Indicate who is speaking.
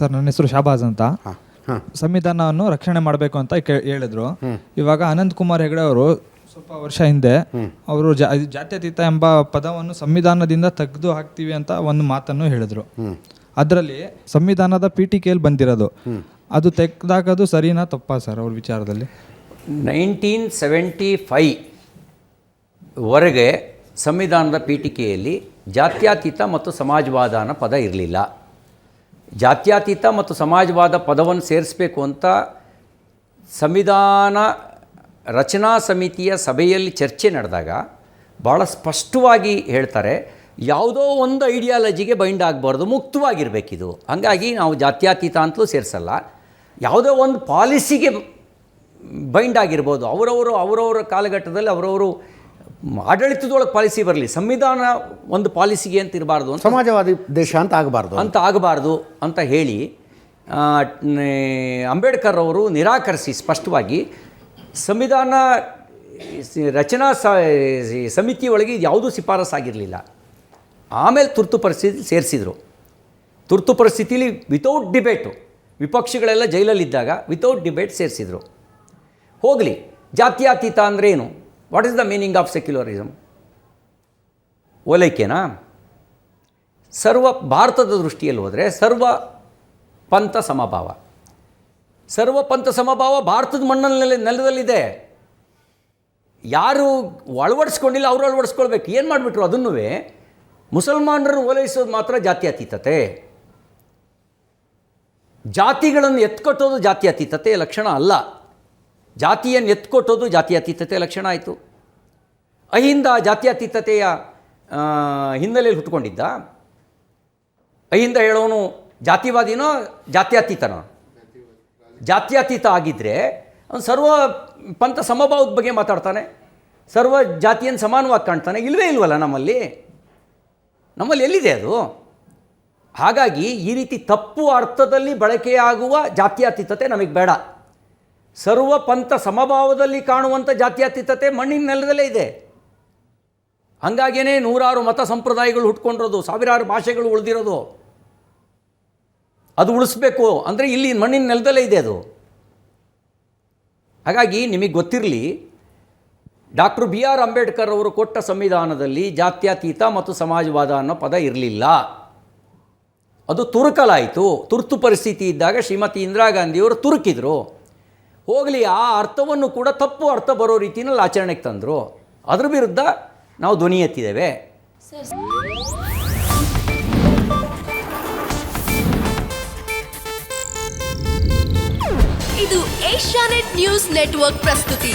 Speaker 1: Sir ನನ್ನ ಹೆಸರು ಶಾಬಾಜ್ ಅಂತ.
Speaker 2: ಹಾಂ ಹಾಂ
Speaker 1: ಸಂವಿಧಾನವನ್ನು ರಕ್ಷಣೆ ಮಾಡಬೇಕು ಅಂತ ಹೇಳಿದ್ರು. ಇವಾಗ ಅನಂತ್ ಕುಮಾರ್ ಹೆಗಡೆ ಅವರು ಸ್ವಲ್ಪ ವರ್ಷ ಹಿಂದೆ ಅವರು ಜಾತ್ಯತೀತ ಎಂಬ ಪದವನ್ನು ಸಂವಿಧಾನದಿಂದ ತೆಗೆದು ಹಾಕ್ತೀವಿ ಅಂತ ಒಂದು ಮಾತನ್ನು ಹೇಳಿದ್ರು. ಅದರಲ್ಲಿ ಸಂವಿಧಾನದ ಪೀಠಿಕೆಯಲ್ಲಿ ಬಂದಿರೋದು ಅದು ತೆಗೆದಾಕೋದು ಸರಿನಾ ತಪ್ಪಾ ಸರ್ ಅವ್ರ ವಿಚಾರದಲ್ಲಿ?
Speaker 3: 1975 ವರೆಗೆ ಸಂವಿಧಾನದ ಪೀಠಿಕೆಯಲ್ಲಿ ಜಾತ್ಯತೀತ ಮತ್ತು ಸಮಾಜವಾದ ಅನ್ನೋ ಪದ ಇರಲಿಲ್ಲ. ಜಾತ್ಯತೀತ ಮತ್ತು ಸಮಾಜವಾದ ಪದವನ್ನು ಸೇರಿಸಬೇಕು ಅಂತ ಸಂವಿಧಾನ ರಚನಾ ಸಮಿತಿಯ ಸಭೆಯಲ್ಲಿ ಚರ್ಚೆ ನಡೆದಾಗ ಭಾಳ ಸ್ಪಷ್ಟವಾಗಿ ಹೇಳ್ತಾರೆ, ಯಾವುದೋ ಒಂದು ಐಡಿಯಾಲಜಿಗೆ ಬೈಂಡ್ ಆಗಬಾರ್ದು, ಮುಕ್ತವಾಗಿರಬೇಕಿದು. ಹಾಗಾಗಿ ನಾವು ಜಾತ್ಯತೀತ ಅಂತಲೂ ಸೇರಿಸಲ್ಲ, ಯಾವುದೋ ಒಂದು ಪಾಲಿಸಿಗೆ ಬೈಂಡ್ ಆಗಿರ್ಬೋದು. ಅವರವರ ಕಾಲಘಟ್ಟದಲ್ಲಿ ಅವರವರು ಆಡಳಿತದೊಳಗೆ ಪಾಲಿಸಿ ಬರಲಿ, ಸಂವಿಧಾನ ಒಂದು ಪಾಲಿಸಿಗೆ ಅಂತ ಇರಬಾರ್ದು,
Speaker 2: ಸಮಾಜವಾದಿ ದೇಶ ಅಂತ ಆಗಬಾರ್ದು
Speaker 3: ಅಂತ ಹೇಳಿ ಅಂಬೇಡ್ಕರ್ ಅವರು ನಿರಾಕರಿಸಿ ಸ್ಪಷ್ಟವಾಗಿ ಸಂವಿಧಾನ ರಚನಾ ಸಮಿತಿಯೊಳಗೆ ಯಾವುದೂ ಶಿಫಾರಸ್ಸಾಗಿರಲಿಲ್ಲ. ಆಮೇಲೆ ತುರ್ತು ಪರಿಸ್ಥಿತಿ ಸೇರಿಸಿದರು. ತುರ್ತು ಪರಿಸ್ಥಿತಿಲಿ ವಿತೌಟ್ ಡಿಬೇಟು, ವಿಪಕ್ಷಗಳೆಲ್ಲ ಜೈಲಲ್ಲಿದ್ದಾಗ ವಿತೌಟ್ ಡಿಬೇಟ್ ಸೇರಿಸಿದರು. ಹೋಗಲಿ, ಜಾತ್ಯತೀತ ಅಂದರೆ ಏನು? What is the meaning of secularism? ಓಲೈಕೆನಾ? ಭಾರತದ ದೃಷ್ಟಿಯಲ್ಲಿ ಹೋದರೆ ಸರ್ವ ಪಂಥ ಸಮಭಾವ. ಸರ್ವ ಪಂಥ ಸಮಭಾವ ಭಾರತದ ನೆಲದಲ್ಲಿದೆ. ಯಾರು ಅಳವಡಿಸ್ಕೊಂಡಿಲ್ಲ ಅವರು ಅಳವಡಿಸ್ಕೊಳ್ಬೇಕು. ಏನು ಮಾಡಿಬಿಟ್ರು? ಅದನ್ನೂ ಮುಸಲ್ಮಾನರನ್ನು ಓಲೈಸೋದು ಮಾತ್ರ ಜಾತ್ಯತೀತತೆ. ಜಾತಿಗಳನ್ನು ಎತ್ಕೊಟ್ಟೋದು ಜಾತ್ಯತೀತತೆಯ ಲಕ್ಷಣ ಅಲ್ಲ. ಜಾತಿಯನ್ನು ಎತ್ಕೊಟ್ಟೋದು ಜಾತ್ಯತೀತತೆಯ ಲಕ್ಷಣ ಆಯಿತು. ಅಹಿಂದ ಜಾತ್ಯತೀತತೆಯ ಹಿನ್ನೆಲೆಯಲ್ಲಿ ಹುಟ್ಕೊಂಡಿದ್ದ? ಅಹಿಂದ ಹೇಳೋನು ಜಾತಿವಾದಿನೋ ಜಾತ್ಯತೀತನೋ? ಜಾತ್ಯತೀತ ಆಗಿದ್ದರೆ ಅವನು ಸರ್ವ ಪಂಥ ಸಮಭಾವದ ಬಗ್ಗೆ ಮಾತಾಡ್ತಾನೆ, ಸರ್ವ ಜಾತಿಯನ್ನು ಸಮಾನವಾಗಿ ಕಾಣ್ತಾನೆ. ಇಲ್ವಲ್ಲ ನಮ್ಮಲ್ಲಿ ಎಲ್ಲಿದೆ ಅದು? ಹಾಗಾಗಿ ಈ ರೀತಿ ತಪ್ಪು ಅರ್ಥದಲ್ಲಿ ಬಳಕೆಯಾಗುವ ಜಾತ್ಯತೀತತೆ ನಮಗೆ ಬೇಡ. ಸರ್ವ ಪಂಥ ಸಮಭಾವದಲ್ಲಿ ಕಾಣುವಂಥ ಜಾತ್ಯತೀತತೆ ಮಣ್ಣಿನ ನೆಲದಲ್ಲೇ ಇದೆ. ಹಾಗಾಗಿಯೇ ನೂರಾರು ಮತ ಸಂಪ್ರದಾಯಗಳು ಹುಟ್ಕೊಂಡಿರೋದು, ಸಾವಿರಾರು ಭಾಷೆಗಳು ಉಳಿದಿರೋದು. ಅದು ಉಳಿಸ್ಬೇಕು ಅಂದರೆ ಇಲ್ಲಿ ಮಣ್ಣಿನ ನೆಲದಲ್ಲೇ ಇದೆ ಅದು. ಹಾಗಾಗಿ ನಿಮಗೆ ಗೊತ್ತಿರಲಿ, ಡಾಕ್ಟರ್ BR ಅಂಬೇಡ್ಕರ್ ಅವರು ಕೊಟ್ಟ ಸಂವಿಧಾನದಲ್ಲಿ ಜಾತ್ಯತೀತ ಮತ್ತು ಸಮಾಜವಾದ ಅನ್ನೋ ಪದ ಇರಲಿಲ್ಲ. ಅದು ತುರುಕಲಾಯಿತು. ತುರ್ತು ಪರಿಸ್ಥಿತಿ ಇದ್ದಾಗ ಶ್ರೀಮತಿ ಇಂದಿರಾ ಗಾಂಧಿಯವರು ತುರುಕಿದ್ರು. ಹೋಗಲಿ, ಆ ಅರ್ಥವನ್ನು ಕೂಡ ತಪ್ಪು ಅರ್ಥ ಬರೋ ರೀತಿಯಲ್ಲಿ ಆಚರಣೆಗೆ ತಂದರು. ಅದ್ರ ವಿರುದ್ಧ ನಾವು ಧ್ವನಿ ಎತ್ತಿದ್ದೇವೆ.
Speaker 4: ಇದು ಏಷ್ಯಾನೆಟ್ ನ್ಯೂಸ್ ನೆಟ್ವರ್ಕ್ ಪ್ರಸ್ತುತಿ.